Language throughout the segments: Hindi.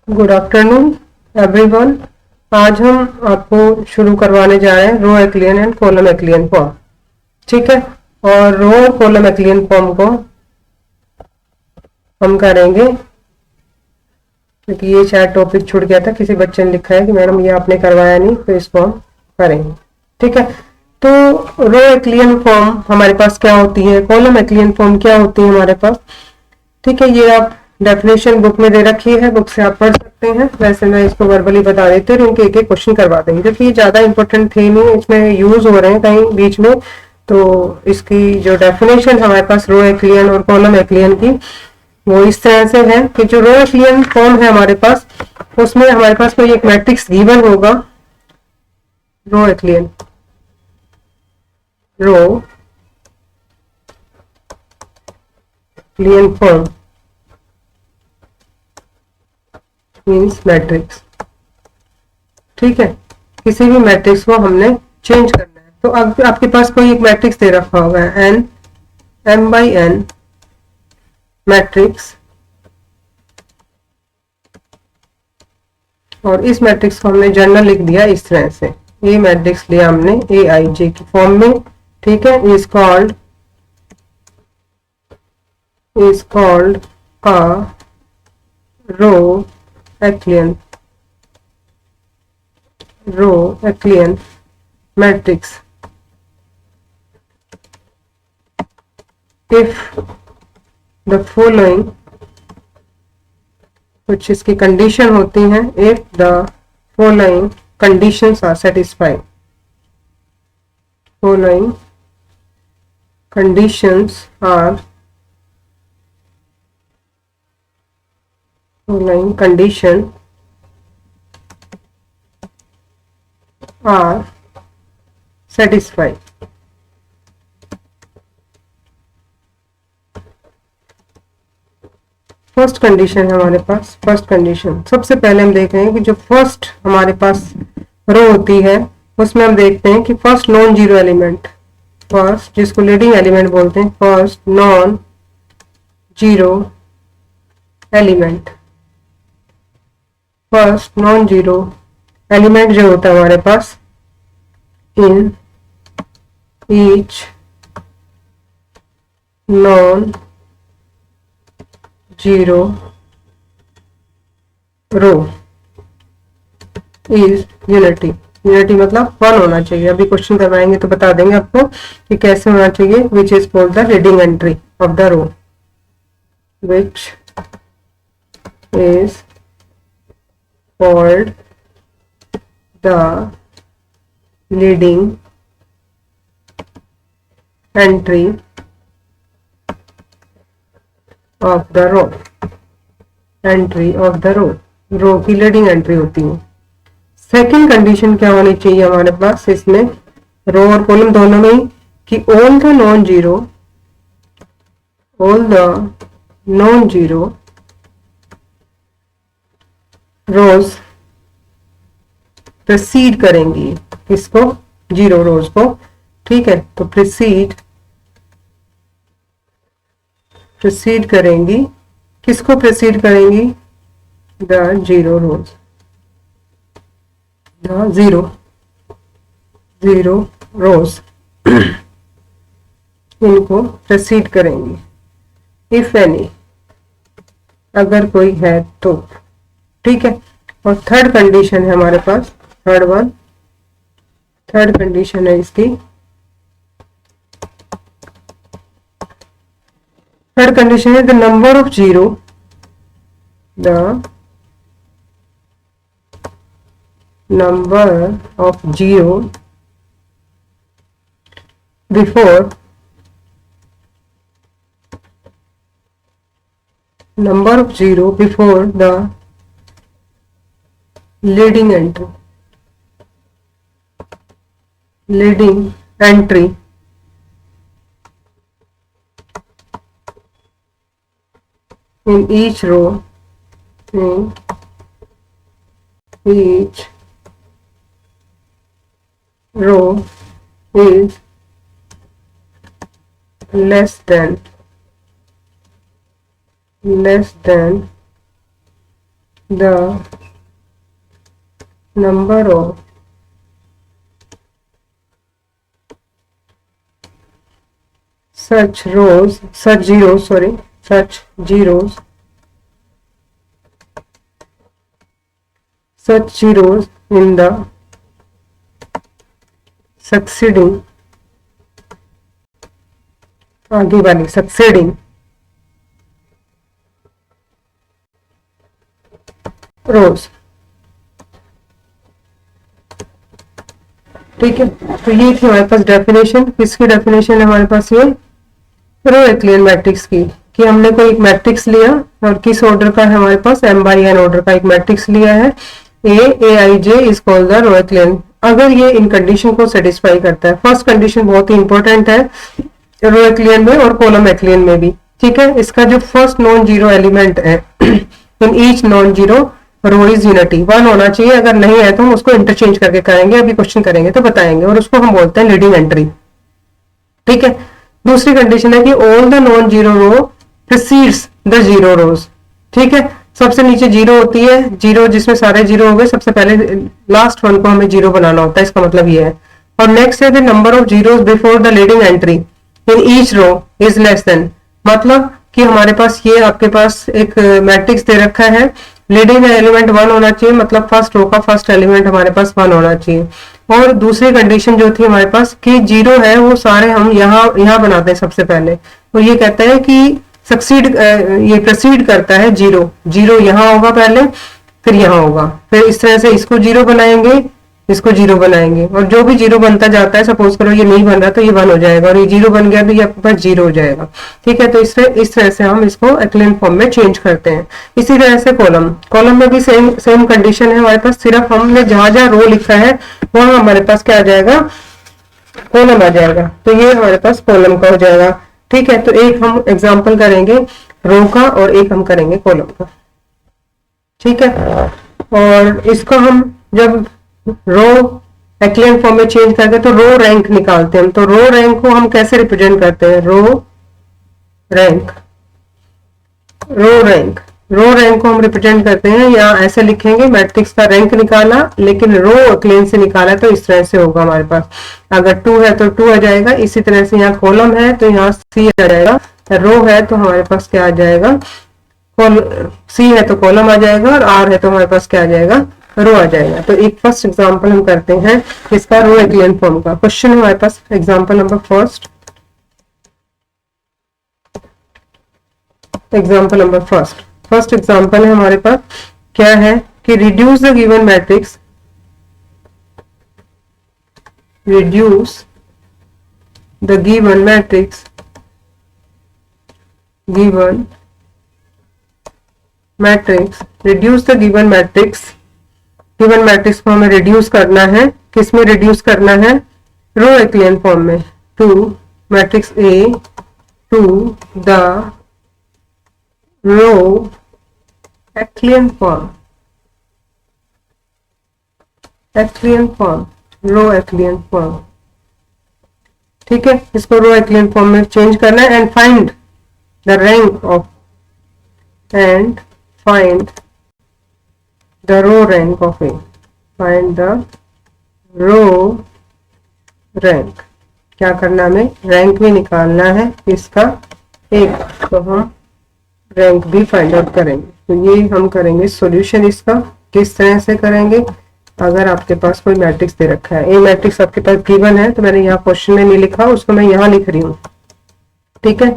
Good afternoon everyone. आज हम आपको शुरू करवाने जा रहे हैं रो एक्लियन एंड कॉलम एक्लियन फॉर्म। ठीक है, और रो और कॉलम एक्लियन फॉर्म को हम करेंगे क्योंकि ये शायद टॉपिक छूट गया था, किसी बच्चे ने लिखा है कि मैडम ये आपने करवाया नहीं, तो इसको हम करेंगे। ठीक है, तो रो एक्लियन फॉर्म हमारे पास क्या होती है, कॉलम एक्लियन फॉर्म क्या होती है हमारे पास। ठीक है, ये आप डेफिनेशन बुक में दे रखी है, बुक से आप पढ़ सकते हैं। वैसे मैं इसको वर्बली बता देती हूँ और इनके एक एक क्वेश्चन करवा देंगे क्योंकि ये ज्यादा इंपॉर्टेंट थे नहीं, इसमें यूज हो रहे हैं कहीं बीच में। तो इसकी जो डेफिनेशन हमारे पास रो एक्लियन और कॉलम एक्लियन की, वो इस तरह से है कि जो रो एक्लियन फॉर्म है हमारे पास, उसमें हमारे पास कोई एक मैट्रिक्स गिवन होगा। रो एक्लियन रो एक्लियन फॉर्म मीन्स मैट्रिक्स। ठीक है, किसी भी मैट्रिक्स को हमने चेंज करना है, तो अब आपके पास कोई एक मैट्रिक्स दे रखा होगा n m by n matrix, और इस मैट्रिक्स को हमने जनरल लिख दिया इस तरह से। ये मैट्रिक्स लिया हमने ए आई जे की फॉर्म में। ठीक है, is called a row echelon matrix if the following, कुछ इसकी कंडीशन होती हैं, if the following conditions are satisfied, following conditions are following condition are satisfied। First condition है हमारे पास। फर्स्ट कंडीशन सबसे पहले हम देख रहे हैं कि जो फर्स्ट हमारे पास रो होती है उसमें हम देखते हैं कि first non zero element, first जिसको लीडिंग एलिमेंट बोलते हैं, first non zero element, first non zero element जो होता है हमारे पास in each non zero row is unity. Unity मतलब वन होना चाहिए। अभी क्वेश्चन करवाएंगे तो बता देंगे आपको कि कैसे होना चाहिए। Which is called the leading entry of the row, which is called the leading entry of the row, entry of the row, row की लीडिंग एंट्री होती है। सेकंड कंडीशन क्या होनी चाहिए हमारे पास इसमें, रो और कॉलम दोनों में, कि all the non zero rose preceded करेंगी किसको, जीरो रोज को। ठीक है, तो प्रीसीड करेंगी किसको, प्रीसीड करेंगी the zero rose, the zero रोज इनको प्रीसीड करेंगी। इफ एनी, अगर कोई है तो। ठीक है, और थर्ड कंडीशन है हमारे पास, थर्ड कंडीशन है इसकी, थर्ड कंडीशन है the number of zero, the number of zero before, number of zero before the leading entry in each row is less than the number of such zeros in the succeeding, आगे वाली succeeding rows। ठीक है, तो ये थी हमारे पास डेफिनेशन। किसकी डेफिनेशन है हमारे पास? ये रो एक्लियन मैट्रिक्स की, कि हमने कोई एक मैट्रिक्स लिया और किस ऑर्डर का है हमारे पास? m by n ऑर्डर का एक मैट्रिक्स लिया है। aij is called the row echelon. अगर ये इन कंडीशन को सेटिस्फाई करता है, फर्स्ट कंडीशन बहुत ही इंपॉर्टेंट है रो एक्लियन में और कॉलम एक्लियन में भी। ठीक है, इसका जो फर्स्ट नॉन जीरो एलिमेंट है in each non zero row is unity, one होना चाहिए। अगर नहीं है तो हम उसको इंटरचेंज करके करेंगे, अभी क्वेश्चन करेंगे तो बताएंगे, और उसको हम बोलते हैं लीडिंग एंट्री। ठीक है, दूसरी कंडीशन है कि all the non zero row precedes the zero rows. ठीक है, सबसे नीचे जीरो होती है, जीरो जिसमें सारे जीरो हो गए, सबसे पहले लास्ट वन को हमें जीरो बनाना होता है, इसका मतलब ये है। और नेक्स्ट है the number of zeros before the leading entry in each row is less than, मतलब कि हमारे पास ये आपके पास एक मैट्रिक्स दे रखा है, लीडिंग एलिमेंट वन होना चाहिए, मतलब फर्स्ट रो का फर्स्ट एलिमेंट हमारे पास वन होना चाहिए। और दूसरी कंडीशन जो थी हमारे पास कि जीरो है वो सारे हम यहाँ बनाते हैं सबसे पहले, तो ये कहता है कि सक्सीड, ये प्रोसीड करता है जीरो, जीरो यहाँ होगा पहले, फिर यहाँ होगा, फिर इस तरह से इसको जीरो बनाएंगे, इसको जीरो बनाएंगे, और जो भी जीरो बनता जाता है, सपोज करो ये नहीं बन रहा तो ये वन हो जाएगा, और ये जीरो बन गया तो ये आपके पास जीरो हो जाएगा। ठीक है, तो इस तरह से हम इसको एक्लियन फॉर्म में चेंज करते हैं। इसी तरह से कॉलम में भी सेम कंडीशन है हमारे पास, सिर्फ हमने जहां जहां रो लिखा है वहां हमारे पास क्या आ जाएगा? कॉलम आ जाएगा। तो ये हमारे पास कॉलम का हो जाएगा। ठीक है, तो एक हम एग्जाम्पल करेंगे रो का और एक हम करेंगे कॉलम का। ठीक है, और इसको हम जब रो एक्लियन फॉर्म में चेंज करके तो रो रैंक निकालते हैं। तो रो रैंक को हम कैसे रिप्रेजेंट करते हैं? रो रैंक को हम रिप्रेजेंट करते हैं, या ऐसे लिखेंगे मैट्रिक्स का रैंक निकाला, लेकिन रो एक्लियन से निकाला तो इस तरह से होगा हमारे पास। अगर 2 है तो 2 आ जाएगा, इसी तरह से यहाँ कॉलम है तो यहाँ सी आ जाएगा, रो है तो हमारे पास क्या आ जाएगा? सी है तो कॉलम आ जाएगा, और आर है तो हमारे पास क्या आ जाएगा? रो आ जाएगा। तो एक फर्स्ट एग्जांपल हम करते हैं इसका रो एक्लियन फॉर्म का। क्वेश्चन है हमारे पास example number first, first example है हमारे पास, क्या है कि reduce the given matrix, reduce the given matrix given matrix को हमें रिड्यूस करना है। किसमें रिड्यूस करना है? रो एक्लियन फॉर्म में, to matrix A to the row echelon form, row echelon form. ठीक है, इसको रो एक्लियन फॉर्म में चेंज करना है। And find the rank of the row rank of A, find the row rank। क्या करना हमें? रैंक भी निकालना है इसका एक, तो हम रैंक भी फाइंड आउट करेंगे। तो ये हम करेंगे सॉल्यूशन इसका। किस तरह से करेंगे? अगर आपके पास कोई मैट्रिक्स दे रखा है, ए मैट्रिक्स आपके पास गिवन है, तो मैंने यहाँ क्वेश्चन में नहीं लिखा, उसको मैं यहाँ लिख रही हूँ। ठीक है,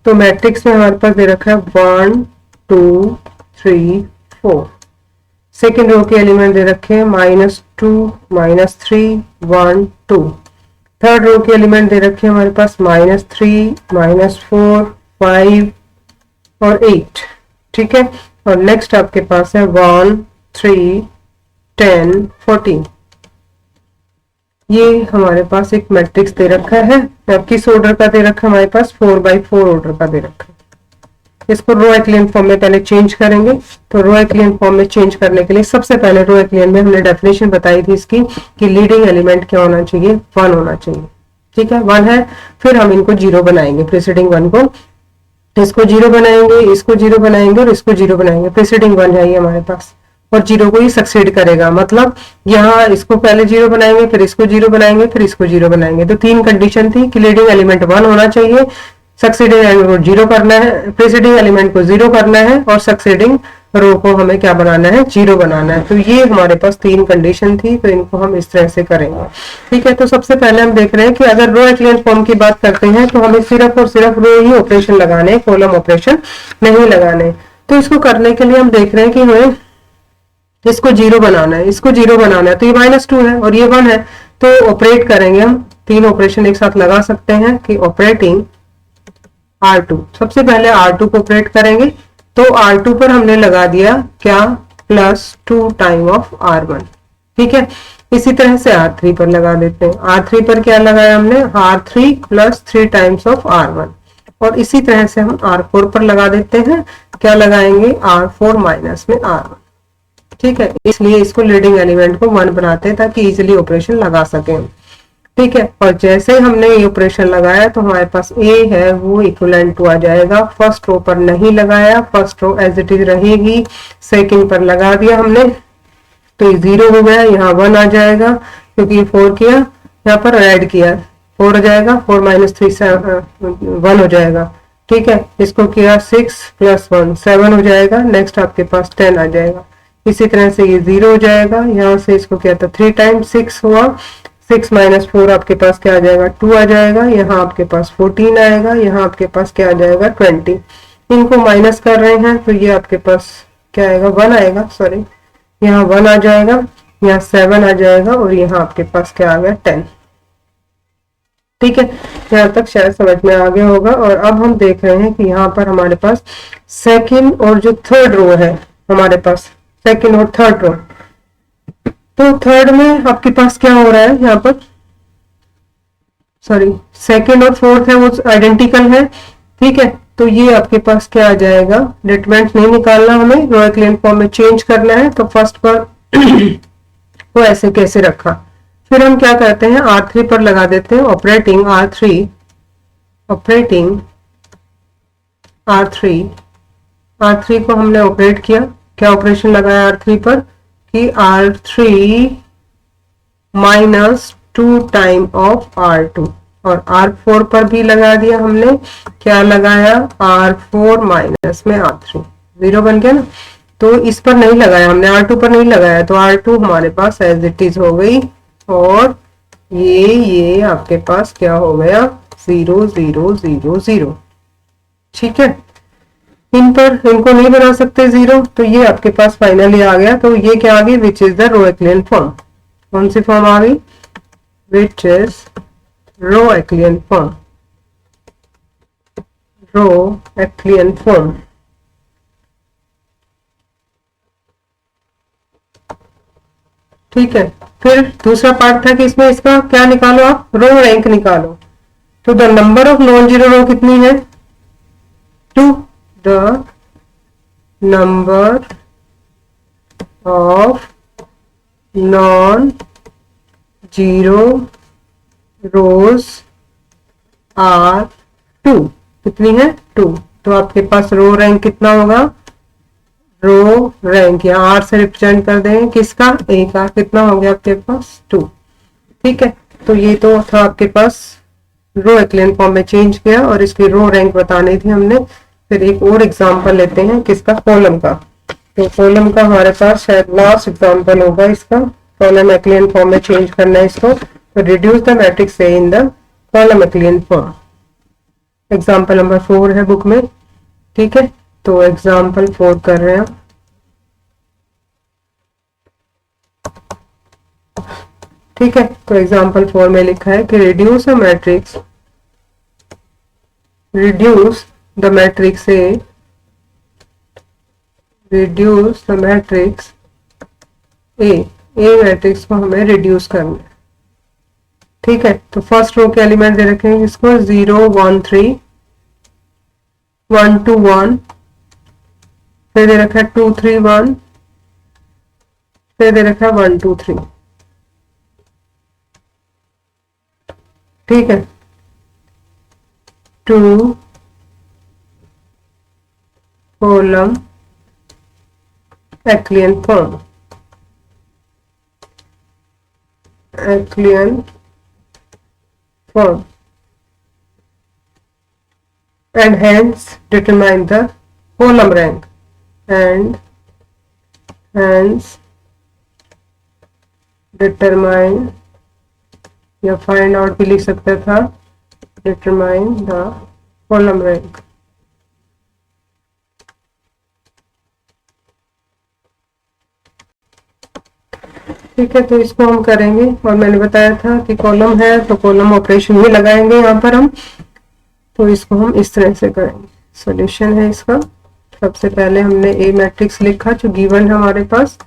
तो मैट्रिक्स में हमारे पास दे रखा है 1 2 3 4। सेकेंड रो के एलिमेंट दे रखे हैं -2 -3 1 2। थर्ड रो के एलिमेंट दे रखे हैं हमारे पास -3 -4 5 और 8। ठीक है, और नेक्स्ट आपके पास है 1 3 10 14। ये हमारे पास एक मैट्रिक्स दे रखा है। अब किस ऑर्डर का दे रखा है? हमारे पास 4x4 ऑर्डर का दे रखा है। इसको रो एक्लियन फॉर्म में पहले चेंज करेंगे। तो रो एक्लियन फॉर्म में चेंज करने के लिए सबसे पहले रो एक्लियन में हमने डेफिनेशन बताई थी इसकी कि लीडिंग एलिमेंट क्या होना चाहिए? 1 होना चाहिए। ठीक है, 1 है, फिर हम इनको 0 बनाएंगे, प्रीसीडिंग 1 को, इसको 0 बनाएंगे, इसको 0 बनाएंगे और इसको 0 बनाएंगे। प्रीसीडिंग 1 है ये हमारे पास। और जीरो को ही सक्सीड करेगा। मतलब यहाँ इसको पहले जीरो बनाएंगे, फिर इसको जीरो बनाएंगे, फिर इसको जीरो बनाएंगे। तो तीन कंडीशन थी कि लीडिंग एलिमेंट 1 होना चाहिए, सक्सीडिंग एलिमेंट को जीरो करना है, प्रीसीडिंग एलिमेंट को जीरो करना है, और सक्सीडिंग रो को हमें क्या बनाना है, जीरो बनाना है। तो ये हमारे पास तीन कंडीशन थी, तो इनको हम इस तरह से करेंगे। ठीक है, तो सबसे पहले हम देख रहे हैं कि अगर रो एक्लियन फॉर्म की बात करते हैं तो हमें सिर्फ और सिर्फ रो ही ऑपरेशन लगाने, कॉलम ऑपरेशन नहीं लगाने। तो इसको करने के लिए हम देख रहे हैं कि हमें इसको जीरो बनाना है, इसको जीरो बनाना है। तो ये -2 है और ये 1 है, तो ऑपरेट करेंगे हम, तीन ऑपरेशन एक साथ लगा सकते हैं कि ऑपरेटिंग R2। सबसे पहले R2 को ऑपरेट करेंगे, तो R2 पर हमने लगा दिया क्या, +2 टाइम ऑफ R1। ठीक है, इसी तरह से R3 पर लगा देते हैं। R3 पर क्या लगाया हमने, R3 +3 टाइम्स ऑफ R1। और इसी तरह से हम R4 पर लगा देते हैं, क्या लगाएंगे, R4 माइनस में R1। ठीक है, इसलिए इसको लीडिंग एलिमेंट को 1 बनाते हैं ताकि इजिली ऑपरेशन लगा सकें। ठीक है, और जैसे हमने ये ऑपरेशन लगाया तो हमारे पास ए है वो इक्विवेलेंट टू आ जाएगा। फर्स्ट रो पर नहीं लगाया, first row as it is रहेगी, सेकंड पर लगा दिया हमने, तो ये 0 हो गया, यहाँ 1 आ जाएगा क्योंकि ये 4 किया, यहाँ पर ऐड किया 4 हो जाएगा, 4 - 3 1 हो जाएगा। ठीक है, इसको किया 6 + 1 7 हो जाएगा। नेक्स्ट आपके पास 10 आ जाएगा। इसी तरह से ये 0 हो जाएगा, यहाँ से इसको किया था 3 टाइम्स 6 हुआ, 6 - 4 आपके पास क्या आ जाएगा, 2 आ जाएगा। यहाँ आपके पास 14 आएगा, यहाँ आपके पास क्या आ जाएगा, 20। इनको माइनस कर रहे हैं तो ये आपके पास क्या आएगा, 1 आएगा, सॉरी यहाँ 1 आ जाएगा, यहाँ 7 आ जाएगा, और यहाँ आपके पास क्या आ गया, 10। ठीक है, यहाँ तक शायद समझ में आ गया होगा। और अब हम देख रहे हैं कि यहाँ पर हमारे पास सेकंड और जो थर्ड रो है, हमारे पास सेकंड और थर्ड रो, तो थर्ड में आपके पास क्या हो रहा है, यहाँ पर सॉरी सेकंड और फोर्थ है वो आइडेंटिकल है। ठीक है, तो ये आपके पास क्या आ जाएगा, डिटरमिनेंट नहीं निकालना हमें, रो एक्लियन फॉर्म में चेंज करना है। तो फर्स्ट पर वो ऐसे कैसे रखा, फिर हम क्या करते हैं, R3 पर लगा देते हैं operating R3, operating R3। R3 को हमने ऑपरेट किया, क्या ऑपरेशन लगाया R3 पर कि R3 -2 टाइम ऑफ R2, और R4 पर भी लगा दिया हमने, क्या लगाया, R4 माइनस में R3, 0 बन गया ना। तो इस पर नहीं लगाया हमने, R2 पर नहीं लगाया, तो R2 हमारे पास एज इट इज हो गई, और ये आपके पास क्या हो गया, 0 0 0 0। ठीक है, इन पर इनको नहीं बना सकते 0, तो ये आपके पास फाइनली आ गया। तो ये क्या आ गई, which is the row echelon form. कौन सी फॉर्म आ गई, which is row echelon form, row echelon form. ठीक है, फिर दूसरा पार्ट था कि इसमें इसका क्या निकालो, आप रो रैंक निकालो। तो the number of non zero row कितनी है, 2, the number of non zero rows are 2, कितनी है, 2। तो आपके पास रो रैंक कितना होगा, रो रैंक यहाँ R से रिप्रेजेंट कर देंगे किसका, A का, कितना हो गया आपके पास, 2। ठीक है, तो ये तो था आपके पास रो एक्लियन फॉर्म में चेंज किया, और इसकी रो रैंक बतानी थी हमने। फिर एक और एग्जांपल लेते हैं किसका, कॉलम का। तो कॉलम का हमारे पास शायद लास्ट एग्जांपल होगा इसका, कॉलम एक्लियन फॉर्म में चेंज करना है इसको। तो reduce the matrix A in the column echelon form, example number 4 है बुक में। ठीक है, तो एग्जांपल 4 कर रहे हैं। ठीक है, तो एग्जांपल 4 में लिखा है कि reduce a matrix, reduce the matrix A, reduce the matrix A matrix को हमें रिड्यूस करना है। ठीक है, तो फर्स्ट रो के एलिमेंट दे रखे हैं इसको 0 1 3, 1 2 1, फिर दे रखा है 2 3 1, फिर दे रखा है 1 2 3। ठीक है, 2 column echelon form. Echelon form. And hence determine the column rank. And hence determine, या find out भी लिख सकता था, determine the column rank. ठीक है, तो इसको हम करेंगे और मैंने बताया था कि कॉलम है तो कॉलम ऑपरेशन ही लगाएंगे यहाँ पर हम, तो इसको हम इस तरह से करेंगे। सॉल्यूशन है इसका, सबसे पहले हमने ए मैट्रिक्स लिखा जो गिवन है हमारे पास।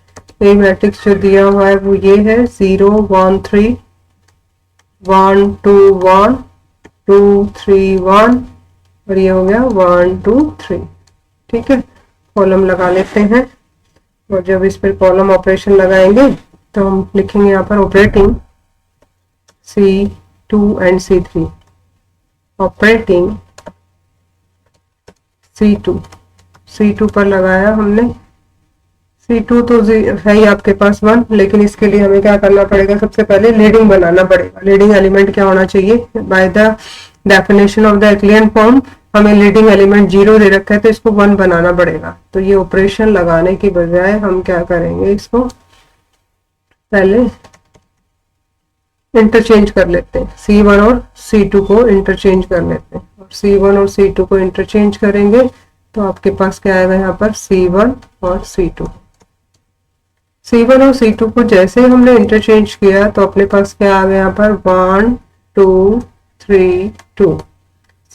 ए मैट्रिक्स जो दिया हुआ है वो ये है 0 1 3 1 2 1 2 3 1 और ये हो गया 1 2 3। ठीक है, कॉलम लगा लेते हैं और जब इस पर कॉलम ऑपरेशन लगाएंगे तो हम लिखेंगे यहाँ पर operating C2 and C3, operating C2 पर लगाया हमने। C2 तो है ही आपके पास 1, लेकिन इसके लिए हमें क्या करना पड़ेगा, सबसे पहले लीडिंग बनाना पड़ेगा। लीडिंग एलिमेंट क्या होना चाहिए, by the definition of the echelon form हमें लीडिंग एलिमेंट 0 दे रखा है तो इसको 1 बनाना पड़ेगा। तो ये ऑपरेशन लगाने की बजाय हम क्या करेंगे, इसको पहले इंटरचेंज कर लेते हैं, C1 और C2 को इंटरचेंज कर लेते हैं। और C1 और C2 को इंटरचेंज करेंगे तो आपके पास क्या आएगा यहाँ पर C1 और C2। C1 और C2 को जैसे हमने इंटरचेंज किया तो अपने पास क्या आ गया यहाँ पर 1 2 3 2।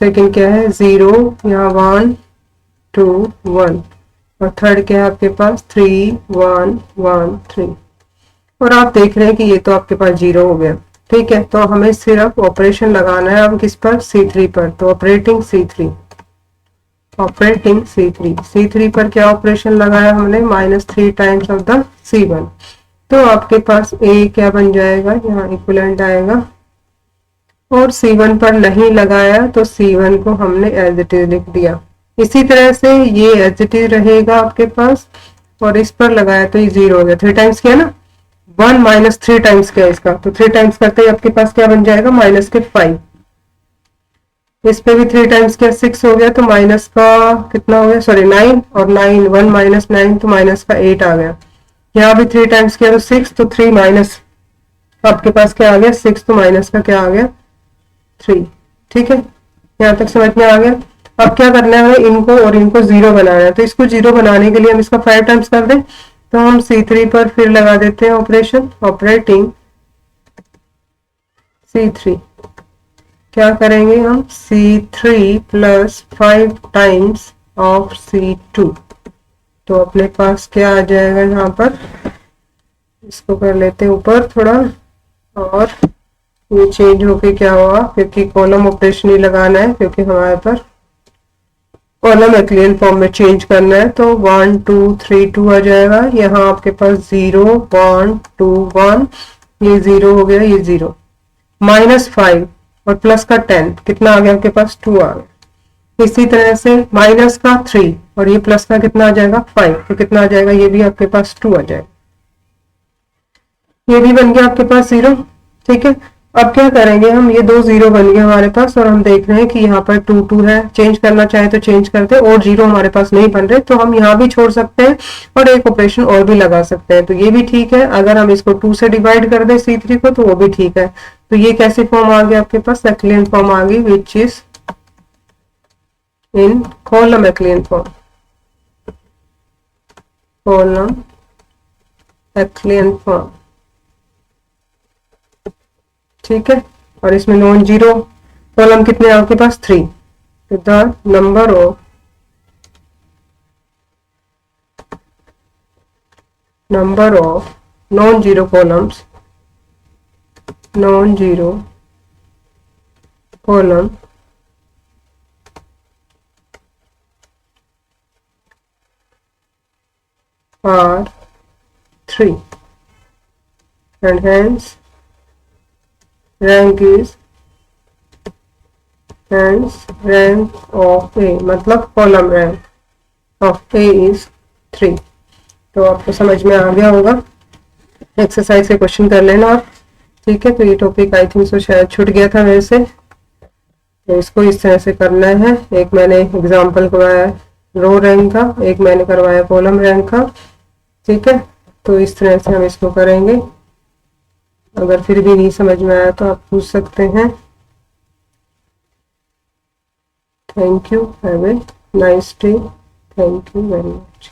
सेकेंड क्या है 0, यहाँ 1 2 1 और थर्ड क्या है आपके पास 3 1 1 3। और आप देख रहे हैं कि ये तो आपके पास 0 हो गया। ठीक है, तो हमें सिर्फ ऑपरेशन लगाना है अब किस पर, C3 पर। तो ऑपरेटिंग C3 पर क्या ऑपरेशन लगाया हमने, -3 टाइम्स ऑफ द C1। तो आपके पास A क्या बन जाएगा, यहाँ इक्विवेलेंट आएगा। और C1 पर नहीं लगाया तो C1 को हमने एज इट इज लिख दिया। इसी तरह से ये एज इट इज रहेगा आपके पास, और इस पर लगाया तो ये 0 हो गया। 3 टाइम्स किया ना, 1 माइनस 3 टाइम्स किया इसका, तो 3 टाइम्स करते ही आपके पास क्या बन जाएगा, -5। इस पे भी 3 टाइम्स किया 6 हो गया, तो माइनस का कितना हो गया, सॉरी 9, और 9 1 माइनस 9 तो माइनस का 8 आ गया। यहाँ भी 3 टाइम्स किया तो 6, तो 3 माइनस आपके पास क्या आ गया 6, तो माइनस का क्या आ गया 3। ठीक है, यहाँ तक समझ में आ गया। अब क्या करना है, इनको और इनको 0 बनाना है। तो इसको 0 बनाने के लिए हम इसका 5 टाइम्स कर दें, तो हम C3 पर फिर लगा देते हैं ऑपरेशन, ऑपरेटिंग C3। क्या करेंगे हम, C3 plus 5 times of C2। तो अपने पास क्या आ जाएगा यहाँ पर, इसको कर लेते हैं ऊपर थोड़ा, और ये चेंज होके क्या हुआ, क्योंकि कॉलम ऑपरेशन ही लगाना है, क्योंकि हमारे पर कॉलम echelon फॉर्म में चेंज करना है। तो 1 2 3 2 आ जाएगा। यहाँ आपके पास 0 1 2 1, ये 0 हो गया, ये 0, -5 और प्लस का 10 कितना आ गया आपके पास 2 आ गया। इसी तरह से माइनस का 3 और ये प्लस का कितना आ जाएगा 5, तो कितना आ जाएगा, ये भी आपके पास 2 आ जाएगा। ये भी बन गया आपके पास 0। ठीक है, अब क्या करेंगे हम, ये 2 0 बन गए हमारे पास, और हम देख रहे हैं कि यहाँ पर 2 2 है। चेंज करना चाहे तो चेंज करते, और 0 हमारे पास नहीं बन रहे तो हम यहाँ भी छोड़ सकते हैं और एक ऑपरेशन और भी लगा सकते हैं, तो ये भी ठीक है। अगर हम इसको 2 से डिवाइड कर दें C3 को तो वो भी ठीक है। तो ये कैसी फॉर्म आ गई आपके पास, echelon फॉर्म आ गई, which is in column echelon form, column echelon form. ठीक है, और इसमें नॉन जीरो कॉलम कितने आपके पास 3, तो the number of non zero columns, non zero column are 3 and hence rank of A, मतलब column rank of A is 3। तो आपको समझ में आ गया होगा। एक्सरसाइज के क्वेश्चन कर लेना आप। ठीक है, तो ये टॉपिक आई थिंक सो शायद छूट गया था मेरे से, तो इसको इस तरह से करना है। एक मैंने एग्जाम्पल करवाया रो रैंक का, एक मैंने करवाया कॉलम रैंक का। ठीक है, तो इस तरह से हम इसको करेंगे। अगर फिर भी नहीं समझ में आया तो आप पूछ सकते हैं। Thank you, have a nice day, thank you very much.